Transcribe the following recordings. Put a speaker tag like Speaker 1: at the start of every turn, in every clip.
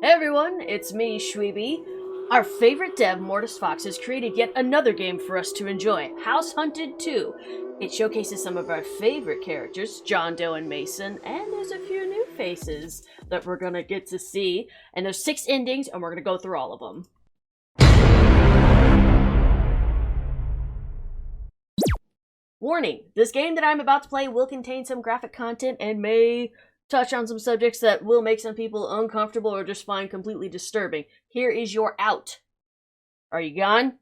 Speaker 1: Hey everyone, it's me, Shweebe. Our favorite dev, Mortis Fox, has created yet another game for us to enjoy, House Hunted 2. It showcases some of our favorite characters, John Doe and Mason, and there's a few new faces that we're gonna get to see. And there's 6 endings, and we're gonna go through all of them. Warning, this game that I'm about to play will contain some graphic content and may touch on some subjects that will make some people uncomfortable or just find completely disturbing. Here is your out. Are you gone?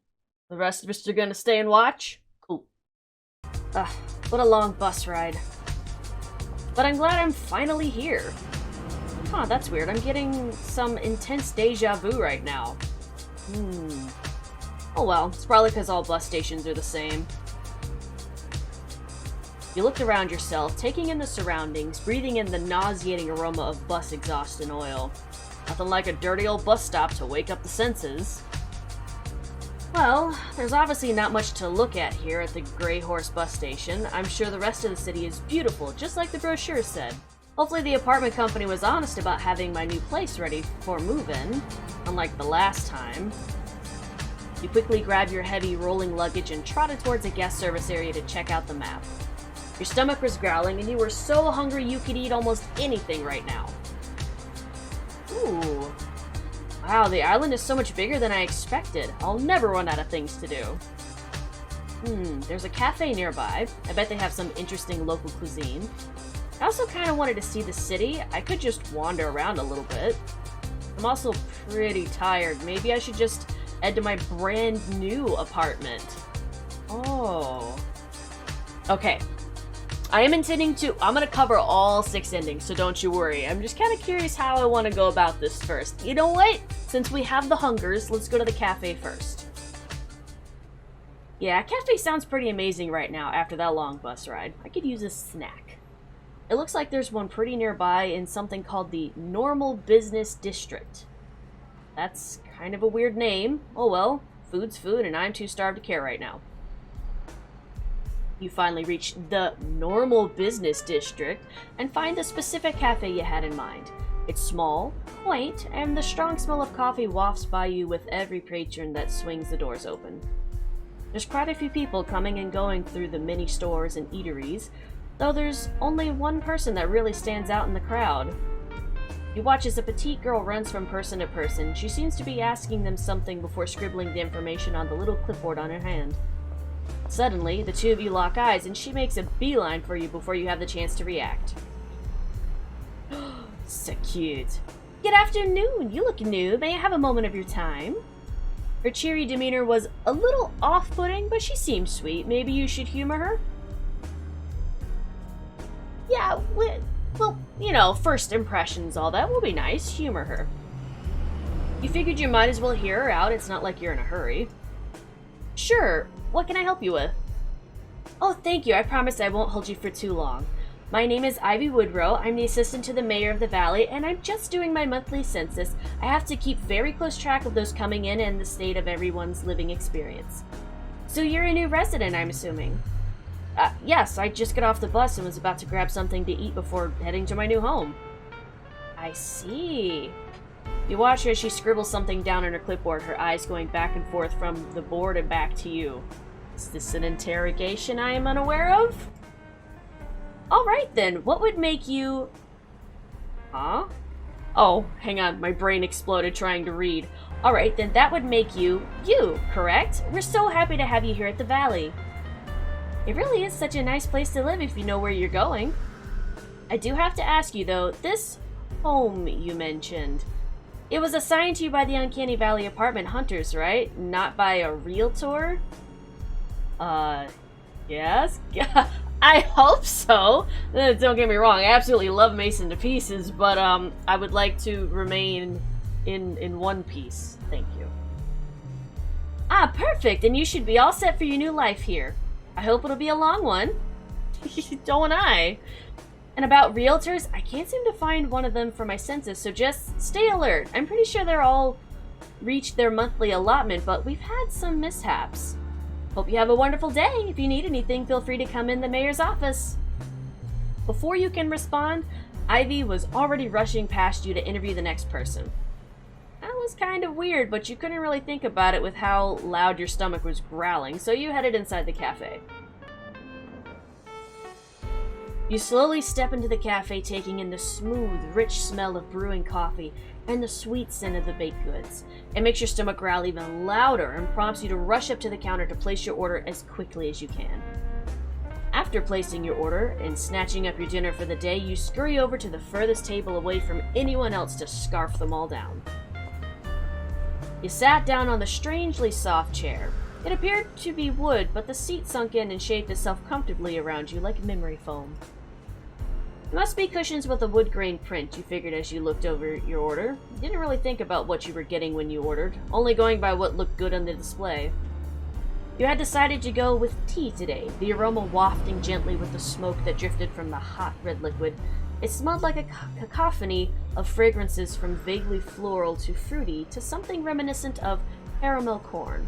Speaker 1: The rest of us are gonna stay and watch? Cool. What a long bus ride. But I'm glad I'm finally here. Huh, that's weird. I'm getting some intense deja vu right now. Oh well, it's probably because all bus stations are the same. You looked around yourself, taking in the surroundings, breathing in the nauseating aroma of bus exhaust and oil. Nothing like a dirty old bus stop to wake up the senses. Well, there's obviously not much to look at here at the Grey Horse bus station. I'm sure the rest of the city is beautiful, just like the brochure said. Hopefully the apartment company was honest about having my new place ready for move-in, unlike the last time. You quickly grabbed your heavy rolling luggage and trotted towards a guest service area to check out the map. Your stomach was growling, and you were so hungry you could eat almost anything right now. Ooh. Wow, the island is so much bigger than I expected. I'll never run out of things to do. There's a cafe nearby. I bet they have some interesting local cuisine. I also kind of wanted to see the city. I could just wander around a little bit. I'm also pretty tired. Maybe I should just head to my brand new apartment. Oh. Okay. I'm gonna cover all 6 endings, so don't you worry. I'm just kind of curious how I want to go about this first. You know what? Since we have the hungers, let's go to the cafe first. Yeah, cafe sounds pretty amazing right now after that long bus ride. I could use a snack. It looks like there's one pretty nearby in something called the Normal Business District. That's kind of a weird name. Oh well, food's food and I'm too starved to care right now. You finally reach the Normal Business District and find the specific cafe you had in mind. It's small, quaint, and the strong smell of coffee wafts by you with every patron that swings the doors open. There's quite a few people coming and going through the many stores and eateries, though there's only one person that really stands out in the crowd. You watch as a petite girl runs from person to person. She seems to be asking them something before scribbling the information on the little clipboard on her hand. Suddenly, the two of you lock eyes, and she makes a beeline for you before you have the chance to react. So cute. Good afternoon. You look new. May I have a moment of your time? Her cheery demeanor was a little off-putting, but she seemed sweet. Maybe you should humor her? Yeah, well, you know, first impressions, all that will be nice. Humor her. You figured you might as well hear her out. It's not like you're in a hurry. Sure. What can I help you with? Oh, thank you. I promise I won't hold you for too long. My name is Ivy Woodrow. I'm the assistant to the mayor of the valley, and I'm just doing my monthly census. I have to keep very close track of those coming in and the state of everyone's living experience. So you're a new resident, I'm assuming? Yes, I just got off the bus and was about to grab something to eat before heading to my new home. I see. You watch her as she scribbles something down on her clipboard, her eyes going back and forth from the board and back to you. Is this an interrogation I am unaware of? Alright then, what would make you... Huh? Oh, hang on, my brain exploded trying to read. Alright then, that would make you, correct? We're so happy to have you here at the Valley. It really is such a nice place to live if you know where you're going. I do have to ask you though, this home you mentioned... It was assigned to you by the Uncanny Valley apartment hunters, right? Not by a realtor? Yes? I hope so. Don't get me wrong, I absolutely love Mason to pieces, but, I would like to remain in one piece. Thank you. Ah, perfect! And you should be all set for your new life here. I hope it'll be a long one. Don't I? And about realtors, I can't seem to find one of them for my census, so just stay alert. I'm pretty sure they're all reached their monthly allotment, but we've had some mishaps. Hope you have a wonderful day. If you need anything, feel free to come in the mayor's office. Before you can respond, Ivy was already rushing past you to interview the next person. was kind of weird, but you couldn't really think about it with how loud your stomach was growling, so you headed inside the cafe. You slowly step into the cafe, taking in the smooth, rich smell of brewing coffee and the sweet scent of the baked goods. It makes your stomach growl even louder and prompts you to rush up to the counter to place your order as quickly as you can. After placing your order and snatching up your dinner for the day, you scurry over to the furthest table away from anyone else to scarf them all down. You sat down on the strangely soft chair. It appeared to be wood, but the seat sunk in and shaped itself comfortably around you like memory foam. It must be cushions with a wood grain print, you figured as you looked over your order. You didn't really think about what you were getting when you ordered, only going by what looked good on the display. You had decided to go with tea today, the aroma wafting gently with the smoke that drifted from the hot red liquid. It smelled like a cacophony of fragrances from vaguely floral to fruity to something reminiscent of caramel corn.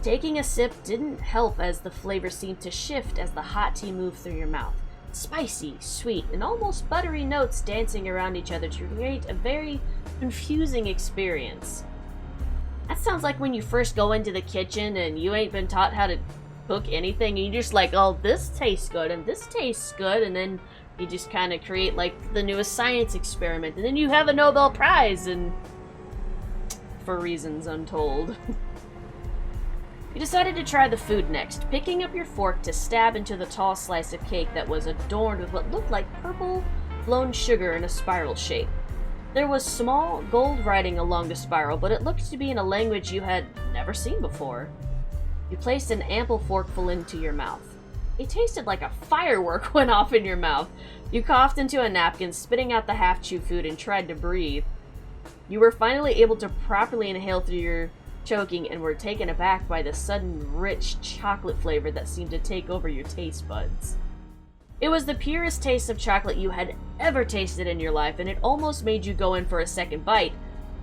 Speaker 1: Taking a sip didn't help as the flavor seemed to shift as the hot tea moved through your mouth. Spicy, sweet, and almost buttery notes dancing around each other to create a very confusing experience. That sounds like when you first go into the kitchen and you ain't been taught how to cook anything, and you're just like, oh, this tastes good, and this tastes good, and then you just kind of create, like, the newest science experiment, and then you have a Nobel Prize, and for reasons untold. You decided to try the food next, picking up your fork to stab into the tall slice of cake that was adorned with what looked like purple blown sugar in a spiral shape. There was small gold writing along the spiral, but it looked to be in a language you had never seen before. You placed an ample forkful into your mouth. It tasted like a firework went off in your mouth. You coughed into a napkin, spitting out the half-chewed food, and tried to breathe. You were finally able to properly inhale through your choking and were taken aback by the sudden rich chocolate flavor that seemed to take over your taste buds. It was the purest taste of chocolate you had ever tasted in your life, and it almost made you go in for a second bite,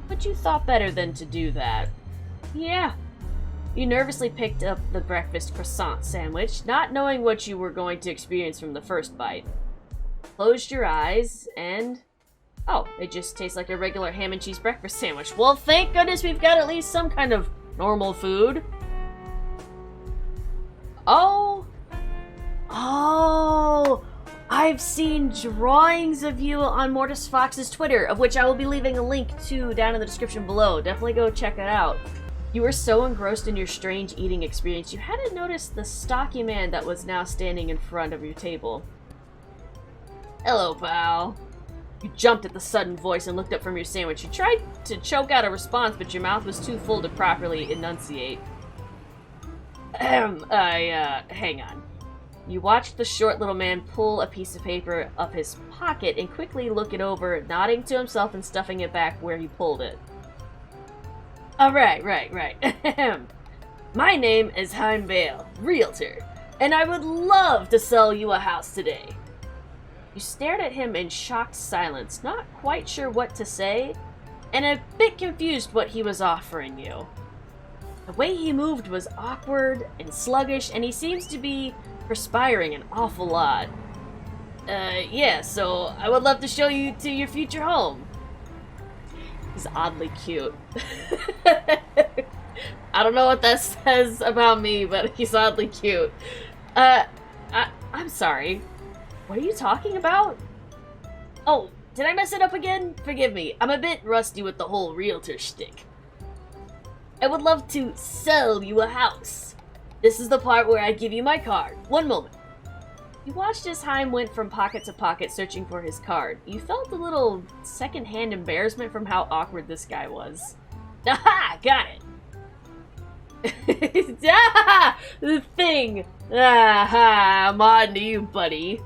Speaker 1: but you thought better than to do that. Yeah. You nervously picked up the breakfast croissant sandwich, not knowing what you were going to experience from the first bite. Closed your eyes, and oh, it just tastes like a regular ham and cheese breakfast sandwich. Well, thank goodness we've got at least some kind of normal food. Oh, I've seen drawings of you on Mortis Fox's Twitter, of which I will be leaving a link to down in the description below. Definitely go check it out. You were so engrossed in your strange eating experience, you hadn't noticed the stocky man that was now standing in front of your table. Hello, pal. You jumped at the sudden voice and looked up from your sandwich. You tried to choke out a response, but your mouth was too full to properly enunciate. Hang on. You watched the short little man pull a piece of paper up his pocket and quickly look it over, nodding to himself and stuffing it back where he pulled it. Right. My name is Heim, realtor, and I would love to sell you a house today. You stared at him in shocked silence, not quite sure what to say, and a bit confused what he was offering you. The way he moved was awkward and sluggish, and he seems to be perspiring an awful lot. Yeah, so I would love to show you to your future home. He's oddly cute. I don't know what that says about me, but he's oddly cute. I'm sorry. What are you talking about? Oh, did I mess it up again? Forgive me. I'm a bit rusty with the whole realtor shtick. I would love to sell you a house. This is the part where I give you my card. One moment. You watched as Heim went from pocket to pocket searching for his card. You felt a little second-hand embarrassment from how awkward this guy was. Aha! Got it! Ah! The thing! Aha! I'm on to you, buddy.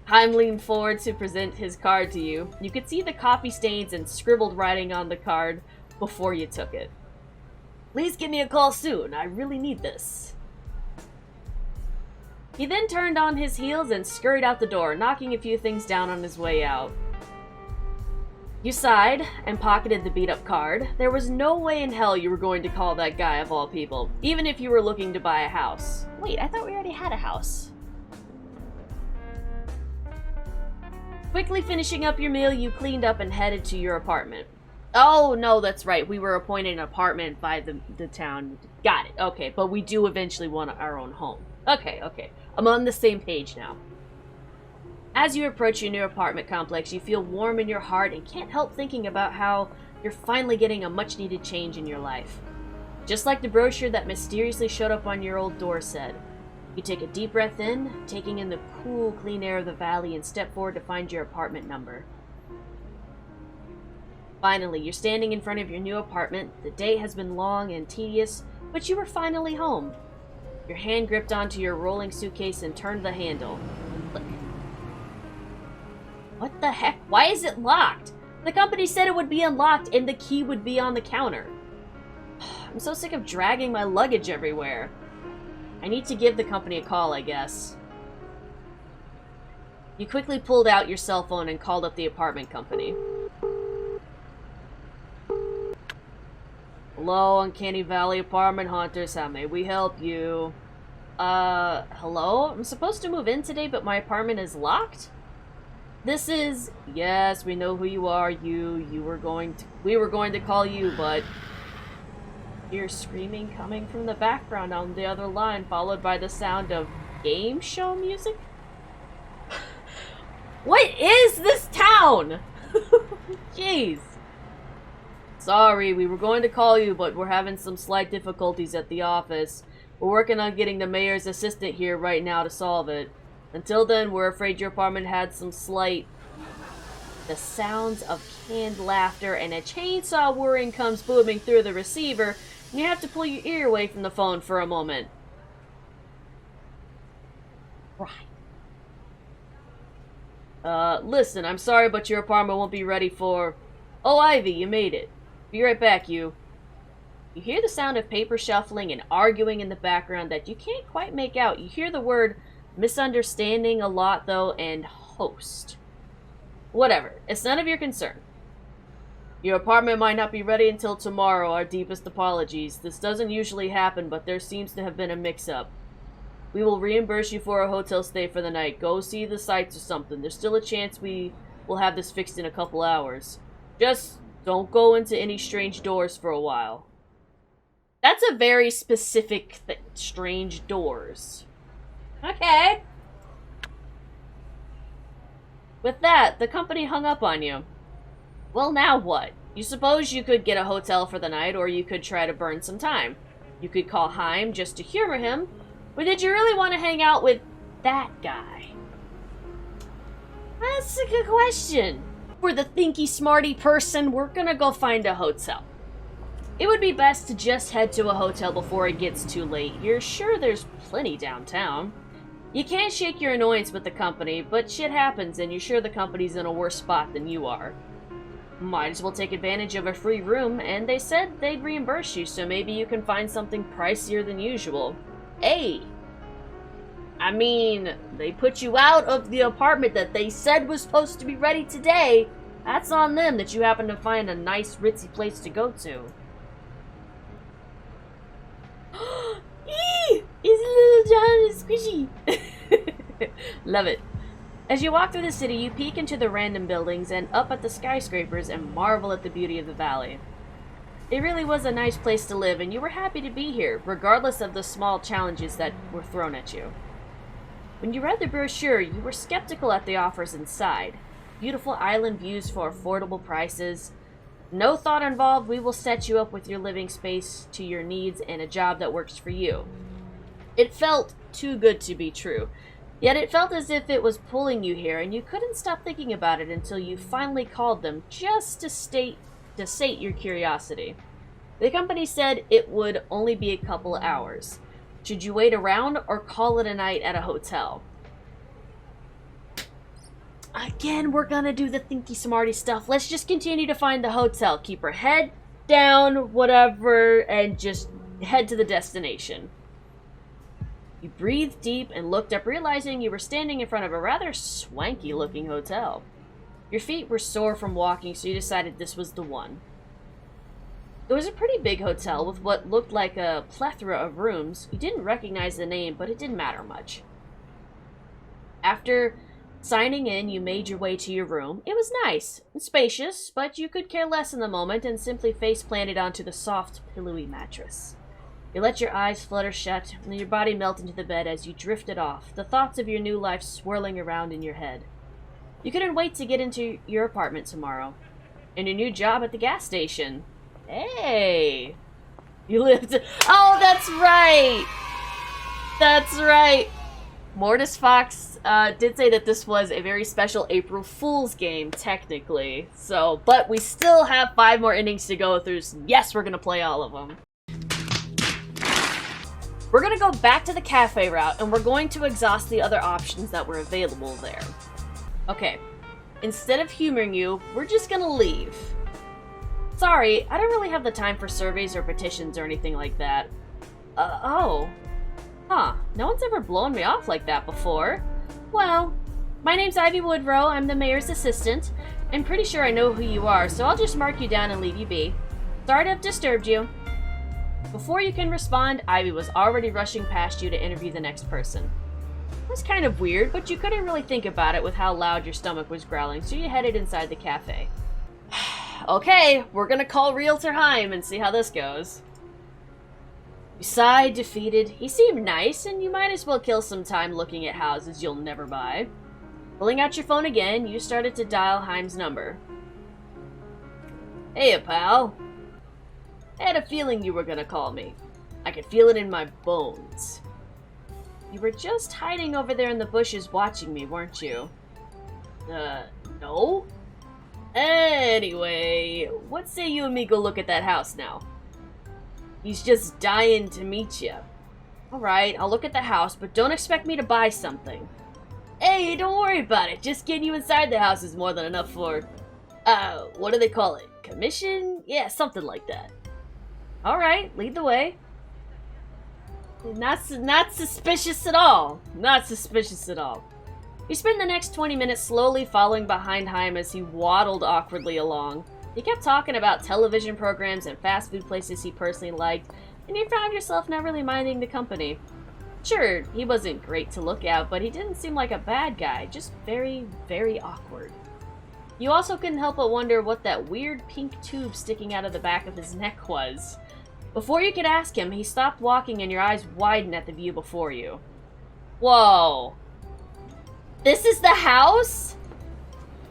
Speaker 1: Heim leaned forward to present his card to you. You could see the coffee stains and scribbled writing on the card before you took it. Please give me a call soon. I really need this. He then turned on his heels and scurried out the door, knocking a few things down on his way out. You sighed and pocketed the beat-up card. There was no way in hell you were going to call that guy of all people, even if you were looking to buy a house. Wait, I thought we already had a house. Quickly finishing up your meal, you cleaned up and headed to your apartment. Oh, no, that's right. We were appointed an apartment by the town. Got it. Okay, but we do eventually want our own home. Okay, okay. I'm on the same page now. As you approach your new apartment complex, you feel warm in your heart and can't help thinking about how you're finally getting a much-needed change in your life. Just like the brochure that mysteriously showed up on your old door said. You take a deep breath in, taking in the cool, clean air of the valley, and step forward to find your apartment number. Finally, you're standing in front of your new apartment. The day has been long and tedious, but you are finally home. Your hand gripped onto your rolling suitcase and turned the handle. Click. What the heck? Why is it locked? The company said it would be unlocked and the key would be on the counter. I'm so sick of dragging my luggage everywhere. I need to give the company a call, I guess. You quickly pulled out your cell phone and called up the apartment company. Hello, Uncanny Valley Apartment Hunters. How may we help you? Hello? I'm supposed to move in today, but my apartment is locked? This is... Yes, we know who you are. We were going to call you, but... You're screaming coming from the background on the other line, followed by the sound of game show music? What is this town? Jeez. Sorry, we were going to call you, but we're having some slight difficulties at the office. We're working on getting the mayor's assistant here right now to solve it. Until then, we're afraid your apartment had some slight... The sounds of canned laughter and a chainsaw whirring comes booming through the receiver, and you have to pull your ear away from the phone for a moment. Right. Listen, I'm sorry, but your apartment won't be ready for... Oh, Ivy, you made it. Be right back, you. You hear the sound of paper shuffling and arguing in the background that you can't quite make out. You hear the word misunderstanding a lot, though, and host. Whatever. It's none of your concern. Your apartment might not be ready until tomorrow. Our deepest apologies. This doesn't usually happen, but there seems to have been a mix-up. We will reimburse you for a hotel stay for the night. Go see the sights or something. There's still a chance we will have this fixed in a couple hours. Just don't go into any strange doors for a while. That's a very specific strange doors. Okay. With that, the company hung up on you. Well, now what? You suppose you could get a hotel for the night, or you could try to burn some time. You could call Heim just to humor him, or did you really want to hang out with that guy? That's a good question. For the thinky smarty person, we're gonna go find a hotel. It would be best to just head to a hotel before it gets too late. You're sure there's plenty downtown. You can't shake your annoyance with the company, but shit happens and you're sure the company's in a worse spot than you are. Might as well take advantage of a free room, and they said they'd reimburse you, so maybe you can find something pricier than usual. Hey! I mean, they put you out of the apartment that they said was supposed to be ready today. That's on them that you happen to find a nice ritzy place to go to. Eee! It's little John is squishy. Love it. As you walk through the city, you peek into the random buildings and up at the skyscrapers and marvel at the beauty of the valley. It really was a nice place to live, and you were happy to be here, regardless of the small challenges that were thrown at you. When you read the brochure, you were skeptical at the offers inside. Beautiful island views for affordable prices. No thought involved, we will set you up with your living space to your needs and a job that works for you. It felt too good to be true. Yet it felt as if it was pulling you here, and you couldn't stop thinking about it until you finally called them just to sate your curiosity. The company said it would only be a couple of hours. Should you wait around or call it a night at a hotel? Again, we're gonna do the thinky smarty stuff. Let's just continue to find the hotel. Keep her head down, whatever, and just head to the destination. You breathed deep and looked up, realizing you were standing in front of a rather swanky-looking hotel. Your feet were sore from walking, so you decided this was the one. It was a pretty big hotel with what looked like a plethora of rooms. You didn't recognize the name, but it didn't matter much. After Signing in, you made your way to your room. It was nice and spacious, but you could care less in the moment and simply face-planted onto the soft, pillowy mattress. You let your eyes flutter shut and your body melt into the bed as you drifted off, the thoughts of your new life swirling around in your head. You couldn't wait to get into your apartment tomorrow. And your new job at the gas station. Hey! You lived... Oh, that's right! That's right! Mortis Fox did say that this was a very special April Fool's game, technically. So, but we still have 5 more endings to go through, so yes, we're gonna play all of them. We're gonna go back to the cafe route, and we're going to exhaust the other options that were available there. Okay, instead of humoring you, we're just gonna leave. Sorry, I don't really have the time for surveys or petitions or anything like that. Oh. Huh, no one's ever blown me off like that before. Well, my name's Ivy Woodrow, I'm the mayor's assistant. I'm pretty sure I know who you are, so I'll just mark you down and leave you be. Sorry to have disturbed you. Before you can respond, Ivy was already rushing past you to interview the next person. It was kind of weird, but you couldn't really think about it with how loud your stomach was growling, so you headed inside the cafe. Okay, we're gonna call Realtor Heim and see how this goes. You sighed, defeated. He seemed nice, and you might as well kill some time looking at houses you'll never buy. Pulling out your phone again, you started to dial Heim's number. Hey, pal. I had a feeling you were gonna call me. I could feel it in my bones. You were just hiding over there in the bushes watching me, weren't you? No? Anyway, what say you and me go look at that house now? He's just dying to meet you. Alright, I'll look at the house, but don't expect me to buy something. Hey, don't worry about it. Just getting you inside the house is more than enough for... what do they call it? Commission? Yeah, something like that. Alright, lead the way. Not suspicious at all. Not suspicious at all. You spend the next 20 minutes slowly following behind Heim as he waddled awkwardly along. He kept talking about television programs and fast food places he personally liked, and you found yourself not really minding the company. Sure, he wasn't great to look at, but he didn't seem like a bad guy, just very, very awkward. You also couldn't help but wonder what that weird pink tube sticking out of the back of his neck was. Before you could ask him, he stopped walking and your eyes widened at the view before you. Whoa. This is the house?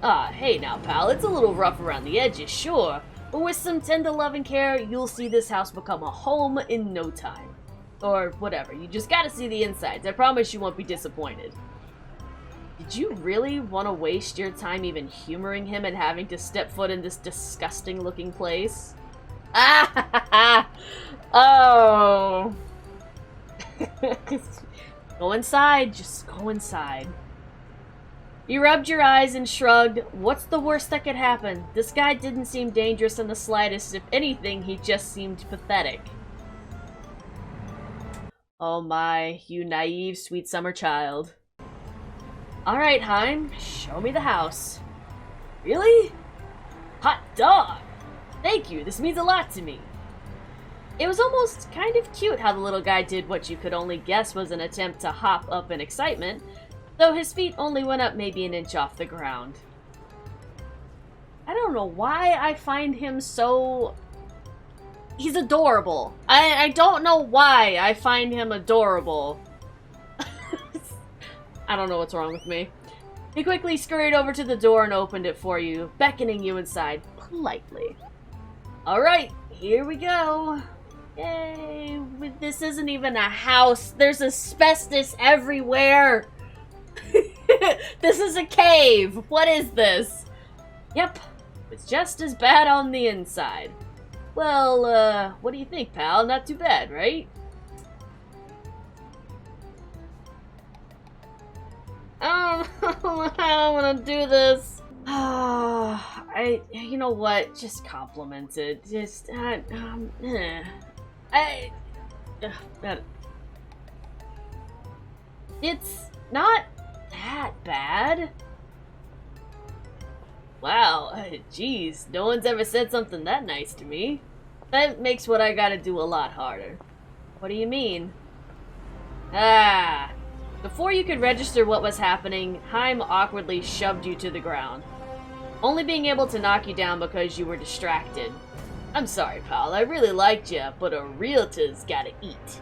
Speaker 1: Hey now, pal, it's a little rough around the edges, sure, but with some tender love and care, you'll see this house become a home in no time. Or whatever, you just gotta see the insides. I promise you won't be disappointed. Did you really want to waste your time even humoring him and having to step foot in this disgusting looking place? Ah! Oh! Go inside, just go inside. You rubbed your eyes and shrugged. What's the worst that could happen? This guy didn't seem dangerous in the slightest. If anything, he just seemed pathetic. Oh my, you naive, sweet summer child. Alright, Heim, show me the house. Really? Hot dog! Thank you, this means a lot to me. It was almost kind of cute how the little guy did what you could only guess was an attempt to hop up in excitement, though his feet only went up maybe an inch off the ground. I don't know why I find him so... He's adorable. I don't know why I find him adorable. I don't know what's wrong with me. He quickly scurried over to the door and opened it for you, beckoning you inside politely. Alright, here we go. Yay, this isn't even a house. There's asbestos everywhere. This is a cave. What is this? Yep, it's just as bad on the inside. Well, what do you think, pal? Not too bad, right? I don't want to do this. You know what? Just compliment it. Just, it's not that bad. Wow, geez, no one's ever said something that nice to me. That makes what I gotta do a lot harder. What do you mean? Before you could register what was happening, Heim awkwardly shoved you to the ground, only being able to knock you down because you were distracted. I'm sorry, pal, I really liked you, but a realtor's gotta eat.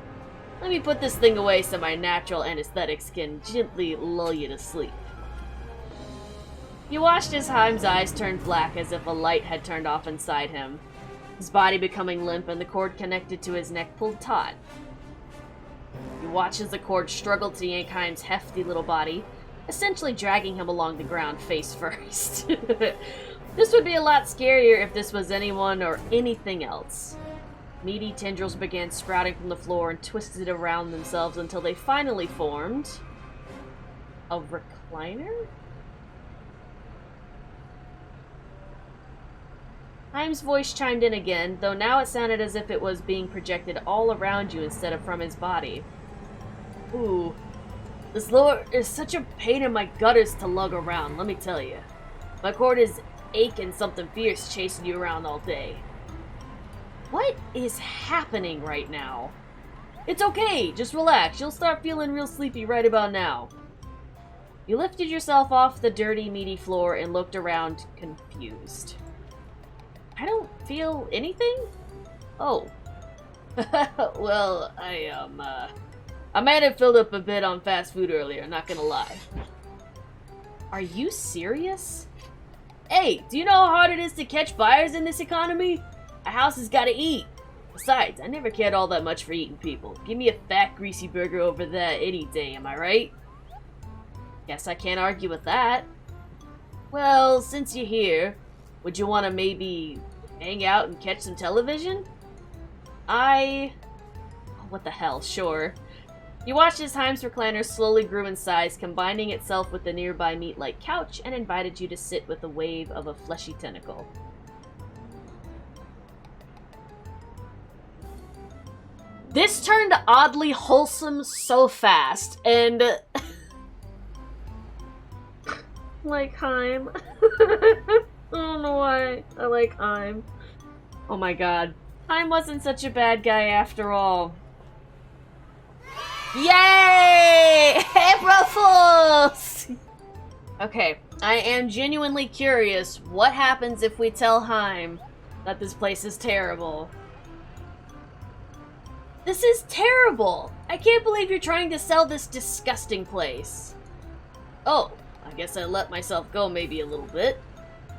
Speaker 1: Let me put this thing away so my natural anesthetics can gently lull you to sleep. You watched as Heim's eyes turned black as if a light had turned off inside him, his body becoming limp and the cord connected to his neck pulled taut. You watched as the cord struggled to yank Heim's hefty little body, essentially dragging him along the ground face first. This would be a lot scarier if this was anyone or anything else. Meaty tendrils began sprouting from the floor and twisted around themselves until they finally formed a recliner? Heim's voice chimed in again, though now it sounded as if it was being projected all around you instead of from his body. Ooh, this lower is such a pain in my gutters to lug around, let me tell you. My cord is aching something fierce chasing you around all day. What is happening right now? It's okay, just relax. You'll start feeling real sleepy right about now. You lifted yourself off the dirty, meaty floor and looked around, confused. I don't feel anything? Oh. Well, I might have filled up a bit on fast food earlier, not gonna lie. Are you serious? Hey, do you know how hard it is to catch buyers in this economy? A house has gotta eat. Besides, I never cared all that much for eating people. Give me a fat, greasy burger over there any day, am I right? Guess I can't argue with that. Well, since you're here, would you want to maybe hang out and catch some television? What the hell, sure. You watched as Heim's recliner slowly grew in size, combining itself with the nearby meat-like couch, and invited you to sit with a wave of a fleshy tentacle. This turned oddly wholesome so fast, and... like Heim. I don't know why I like Heim. Oh my god. Heim wasn't such a bad guy after all. Yay! April Fools! Okay, I am genuinely curious what happens if we tell Heim that this place is terrible. This is terrible! I can't believe you're trying to sell this disgusting place. Oh, I guess I let myself go maybe a little bit.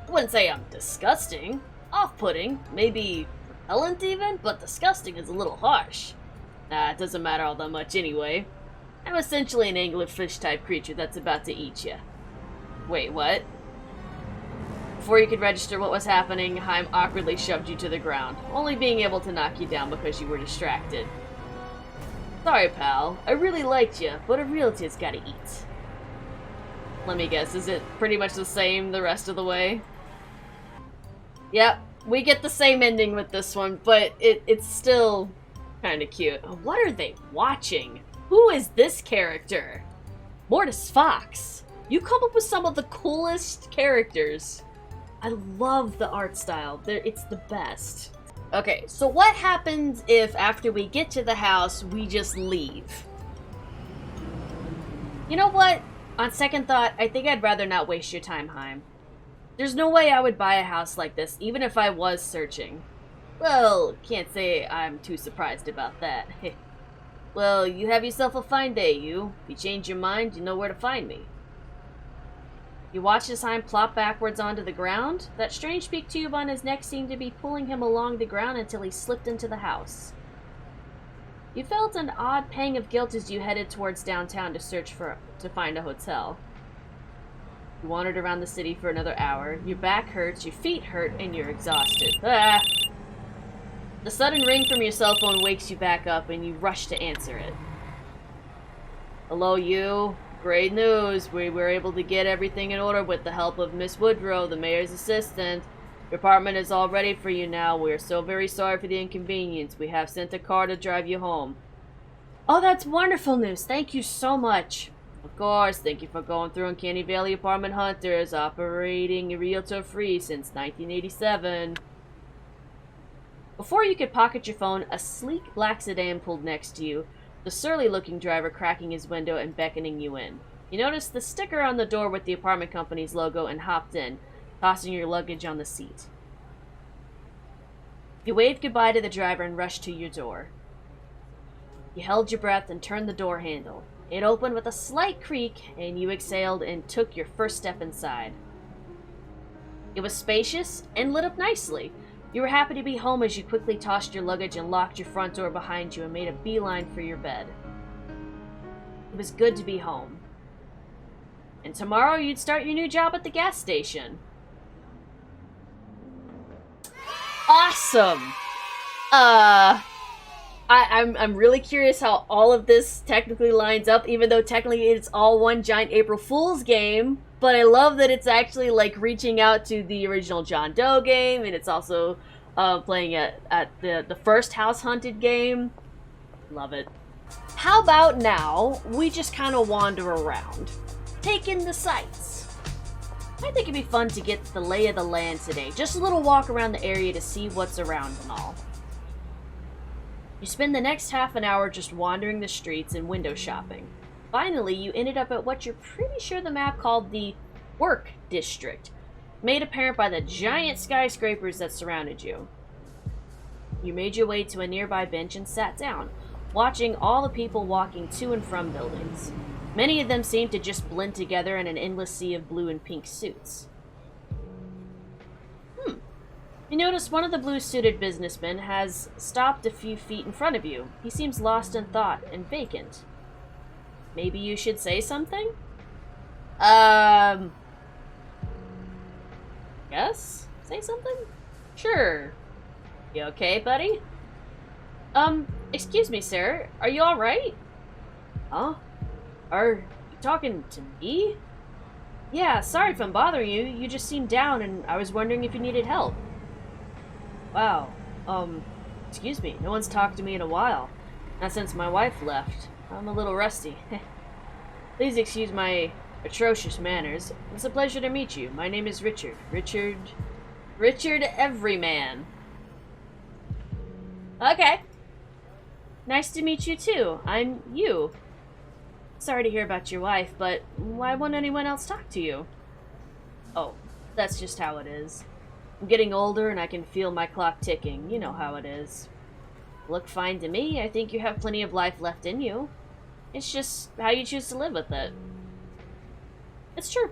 Speaker 1: I wouldn't say I'm disgusting. Off-putting, maybe repellent even, but disgusting is a little harsh. Nah, it doesn't matter all that much anyway. I'm essentially an anglerfish-type creature that's about to eat you. Wait, what? Before you could register what was happening, Heim awkwardly shoved you to the ground, only being able to knock you down because you were distracted. Sorry, pal. I really liked you, but a realtor's gotta eat. Let me guess, is it pretty much the same the rest of the way? Yep, we get the same ending with this one, but it's still kind of cute. What are they watching? Who is this character? Mortis Fox. You come up with some of the coolest characters. I love the art style. It's the best. Okay, so what happens if after we get to the house, we just leave? You know what? On second thought, I think I'd rather not waste your time, Heim. There's no way I would buy a house like this, even if I was searching. Well, can't say I'm too surprised about that. Well, you have yourself a fine day, you. If you change your mind, you know where to find me. You watched as Heim plop backwards onto the ground. That strange peak tube on his neck seemed to be pulling him along the ground until he slipped into the house. You felt an odd pang of guilt as you headed towards downtown to find a hotel. You wandered around the city for another hour. Your back hurts, your feet hurt, and you're exhausted. Ah! The sudden ring from your cell phone wakes you back up, and you rush to answer it. Hello, you. Great news. We were able to get everything in order with the help of Miss Woodrow, the mayor's assistant. Your apartment is all ready for you now. We are so very sorry for the inconvenience. We have sent a car to drive you home. Oh, that's wonderful news. Thank you so much. Of course, thank you for going through Uncanny Valley Apartment Hunters, operating realtor-free since 1987. Before you could pocket your phone, a sleek black sedan pulled next to you, the surly-looking driver cracking his window and beckoning you in. You noticed the sticker on the door with the apartment company's logo and hopped in, tossing your luggage on the seat. You waved goodbye to the driver and rushed to your door. You held your breath and turned the door handle. It opened with a slight creak, and you exhaled and took your first step inside. It was spacious and lit up nicely. You were happy to be home as you quickly tossed your luggage and locked your front door behind you and made a beeline for your bed. It was good to be home. And tomorrow you'd start your new job at the gas station. Awesome! I'm really curious how all of this technically lines up, even though technically it's all one giant April Fool's game. But I love that it's actually, like, reaching out to the original John Doe game, and it's also playing at the first House Hunted game. Love it. How about now, we just kind of wander around, take in the sights. I think it'd be fun to get the lay of the land today. Just a little walk around the area to see what's around and all. You spend the next half an hour just wandering the streets and window shopping. Finally, you ended up at what you're pretty sure the map called the Work District, made apparent by the giant skyscrapers that surrounded you. You made your way to a nearby bench and sat down, watching all the people walking to and from buildings. Many of them seemed to just blend together in an endless sea of blue and pink suits. You notice one of the blue-suited businessmen has stopped a few feet in front of you. He seems lost in thought and vacant. Maybe you should say something? Yes? Say something? Sure. You okay, buddy? Excuse me, sir. Are you alright? Huh? Are you talking to me? Yeah, sorry if I'm bothering you. You just seemed down and I was wondering if you needed help. Wow. Excuse me. No one's talked to me in a while. Not since my wife left. I'm a little rusty. Please excuse my atrocious manners. It's a pleasure to meet you. My name is Richard. Richard Everyman. Okay. Nice to meet you too. I'm you. Sorry to hear about your wife, but why won't anyone else talk to you? Oh, that's just how it is. I'm getting older and I can feel my clock ticking. You know how it is. Look fine to me. I think you have plenty of life left in you. It's just how you choose to live with it. It's true.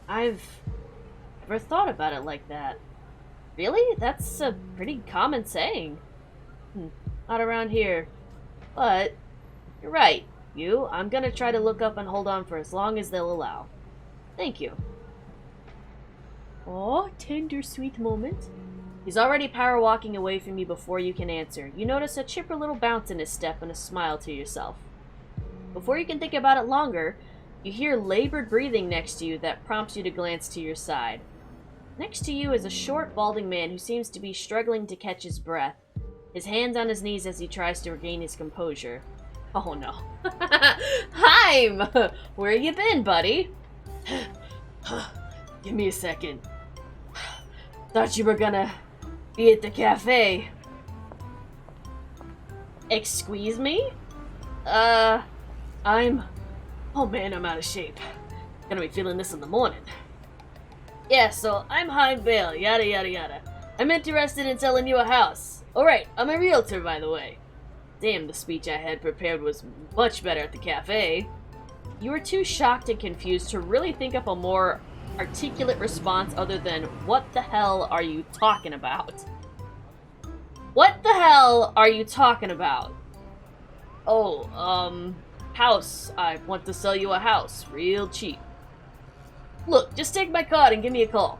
Speaker 1: I've never thought about it like that. Really? That's a pretty common saying. Not around here. But, you're right. I'm gonna try to look up and hold on for as long as they'll allow. Thank you. Oh, tender, sweet moment. He's already power walking away from you before you can answer. You notice a chipper little bounce in his step and a smile to yourself. Before you can think about it longer, you hear labored breathing next to you that prompts you to glance to your side. Next to you is a short, balding man who seems to be struggling to catch his breath, his hands on his knees as he tries to regain his composure. Oh no. Heim! Where you been, buddy? Give me a second. Thought you were gonna be at the cafe. Excuse me? Oh man, I'm out of shape. Gonna be feeling this in the morning. Yeah, so I'm Heim Bale, yada yada yada. I'm interested in selling you a house. Alright, I'm a realtor, by the way. Damn, the speech I had prepared was much better at the cafe. You were too shocked and confused to really think up a more articulate response other than, what the hell are you talking about? What the hell are you talking about? Oh, house. I want to sell you a house, real cheap. Look, just take my card and give me a call.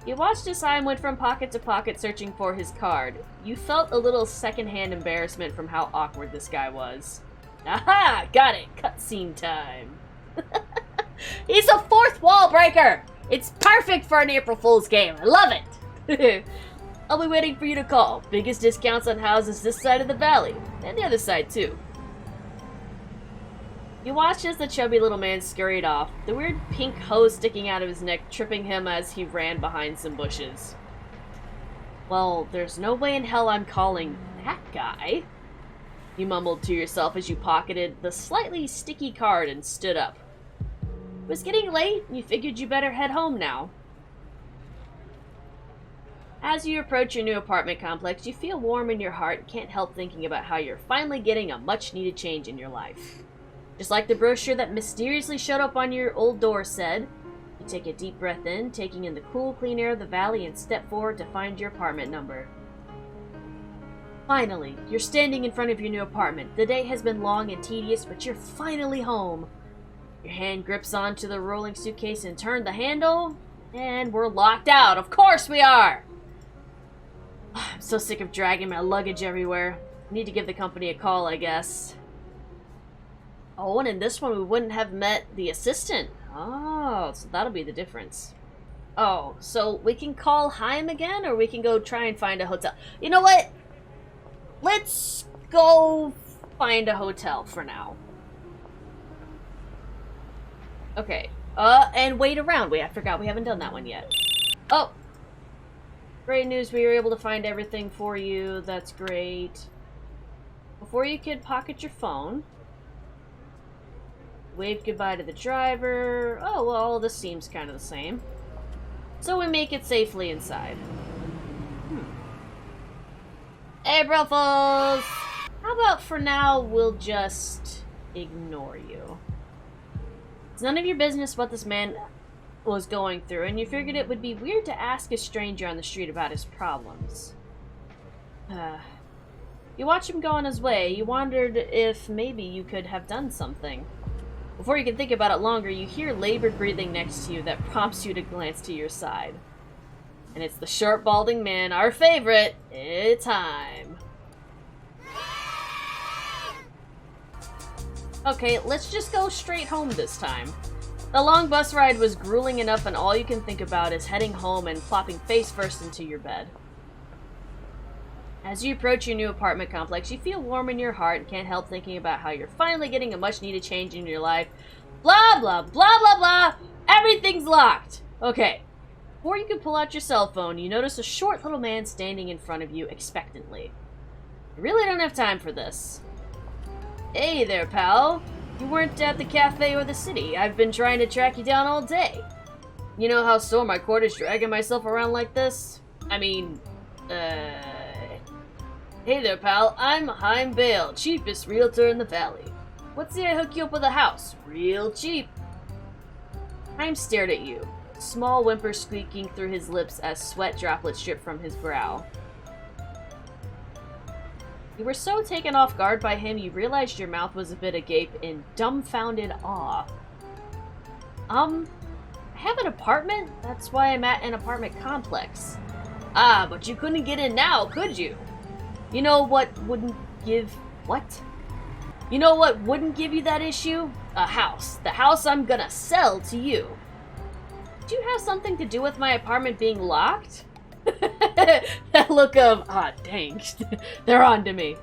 Speaker 1: You watched as Heim went from pocket to pocket searching for his card. You felt a little secondhand embarrassment from how awkward this guy was. Aha! Got it! Cutscene time. He's a fourth wall breaker! It's perfect for an April Fool's game. I love it! I'll be waiting for you to call. Biggest discounts on houses this side of the valley. And the other side, too. You watched as the chubby little man scurried off, the weird pink hose sticking out of his neck tripping him as he ran behind some bushes. Well, there's no way in hell I'm calling that guy. You mumbled to yourself as you pocketed the slightly sticky card and stood up. It was getting late, and you figured you better head home now. As you approach your new apartment complex, you feel warm in your heart and can't help thinking about how you're finally getting a much-needed change in your life. Just like the brochure that mysteriously showed up on your old door said, you take a deep breath in, taking in the cool, clean air of the valley, and step forward to find your apartment number. Finally, you're standing in front of your new apartment. The day has been long and tedious, but you're finally home. Your hand grips onto the rolling suitcase and turn the handle, and we're locked out. Of course we are! I'm so sick of dragging my luggage everywhere. Need to give the company a call, I guess. Oh, and in this one we wouldn't have met the assistant. Oh, so that'll be the difference. Oh, so we can call Heim again, or we can go try and find a hotel. You know what? Let's go find a hotel for now. Okay. And wait around. Wait, I forgot we haven't done that one yet. Oh! Great news, we were able to find everything for you. That's great. Before you could pocket your phone, wave goodbye to the driver. Oh, well, all this seems kind of the same. So we make it safely inside. Hey, Bruffles! How about for now, we'll just ignore you. It's none of your business what this man was going through, and you figured it would be weird to ask a stranger on the street about his problems. You watch him go on his way. You wondered if maybe you could have done something. Before you can think about it longer, you hear labored breathing next to you that prompts you to glance to your side. And it's the short, balding man, our favorite. It's Heim. Okay, let's just go straight home this time. The long bus ride was grueling enough, and all you can think about is heading home and plopping face first into your bed. As you approach your new apartment complex, you feel warm in your heart and can't help thinking about how you're finally getting a much-needed change in your life. Blah, blah, blah, blah, blah. Everything's locked. Okay. Before you can pull out your cell phone, you notice a short little man standing in front of you expectantly. You really don't have time for this. Hey there, pal. You weren't at the cafe or the city. I've been trying to track you down all day. You know how sore my cord is dragging myself around like this? I mean, Hey there, pal. I'm Heim Bale, cheapest realtor in the valley. Let's say I hook you up with a house. Real cheap. Heim stared at you, small whimper squeaking through his lips as sweat droplets dripped from his brow. You were so taken off guard by him, you realized your mouth was a bit agape in dumbfounded awe. I have an apartment? That's why I'm at an apartment complex. Ah, but you couldn't get in now, could you? You know what wouldn't give... What? You know what wouldn't give you that issue? A house. The house I'm gonna sell to you. Do you have something to do with my apartment being locked? That look of, dang, they're on to me.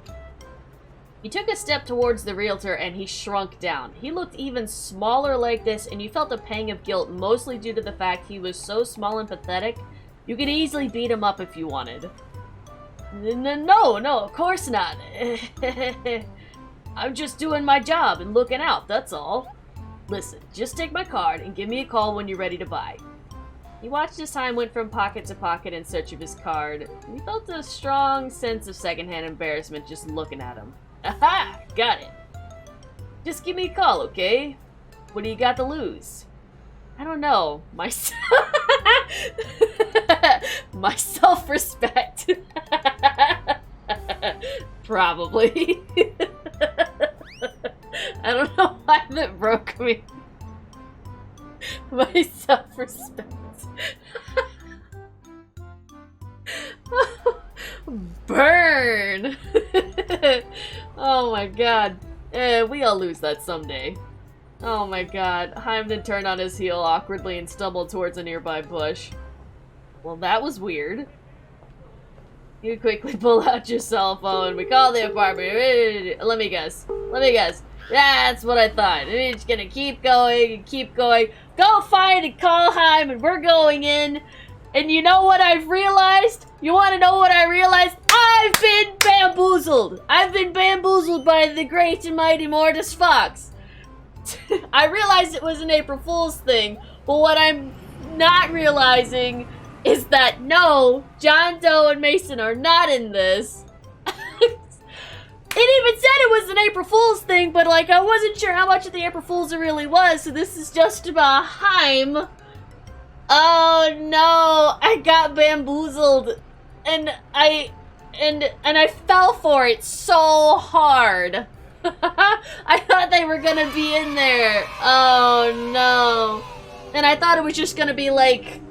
Speaker 1: You took a step towards the realtor and he shrunk down. He looked even smaller like this, and you felt a pang of guilt, mostly due to the fact he was so small and pathetic, you could easily beat him up if you wanted. No, of course not. I'm just doing my job and looking out, that's all. Listen, just take my card and give me a call when you're ready to buy. You watched as Heim went from pocket to pocket in search of his card. You felt a strong sense of secondhand embarrassment just looking at him. Aha! Got it. Just give me a call, okay? What do you got to lose? I don't know. My self-respect. Probably. I don't know why that broke me. My self-respect. Burn! Oh my god. We all lose that someday. Oh my god. Heim then turned on his heel awkwardly and stumbled towards a nearby bush. Well, that was weird. You quickly pull out your cell phone. We call the apartment. Let me guess. That's what I thought. We're just gonna keep going and keep going. Go find and call Heim, and we're going in. And you know what I've realized? You want to know what I realized? I I've been bamboozled. I've been bamboozled by the great and mighty Mortis Fox. I realized it was an April Fool's thing, but what I'm not realizing is that no, John Doe and Mason are not in this. It even said it was an April Fool's thing, but like I wasn't sure how much of the April Fool's it really was, so this is just about Heim. Oh no, I got bamboozled, and I fell for it so hard. I thought they were gonna be in there. Oh no. And I thought it was just gonna be like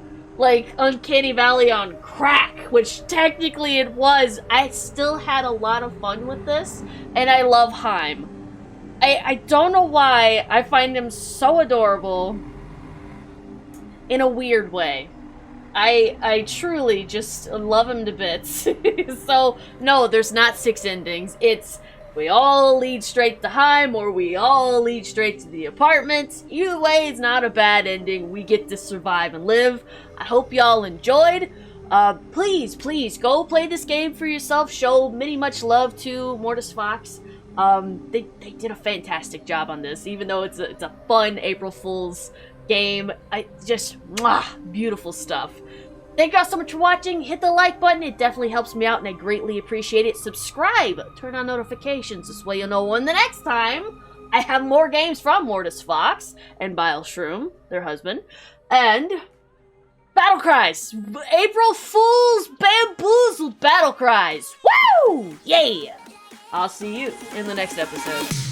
Speaker 1: Uncanny Valley on crack, which technically it was. I still had a lot of fun with this, and I love Heim. I don't know why, I find him so adorable in a weird way. I truly just love him to bits. So, no, there's not 6 endings. It's we all lead straight to Heim, or we all lead straight to the apartment. Either way, it's not a bad ending. We get to survive and live. I hope y'all enjoyed. Please, go play this game for yourself. Show many much love to Mortis Fox. They did a fantastic job on this, even though it's a fun April Fool's game. Beautiful stuff. Thank y'all so much for watching. Hit the like button. It definitely helps me out, and I greatly appreciate it. Subscribe. Turn on notifications. This way you'll know when the next time I have more games from Mortis Fox and Bile Shroom, their husband, and Battle Cries. April Fool's Bamboozled Battle Cries. Woo! Yeah! I'll see you in the next episode.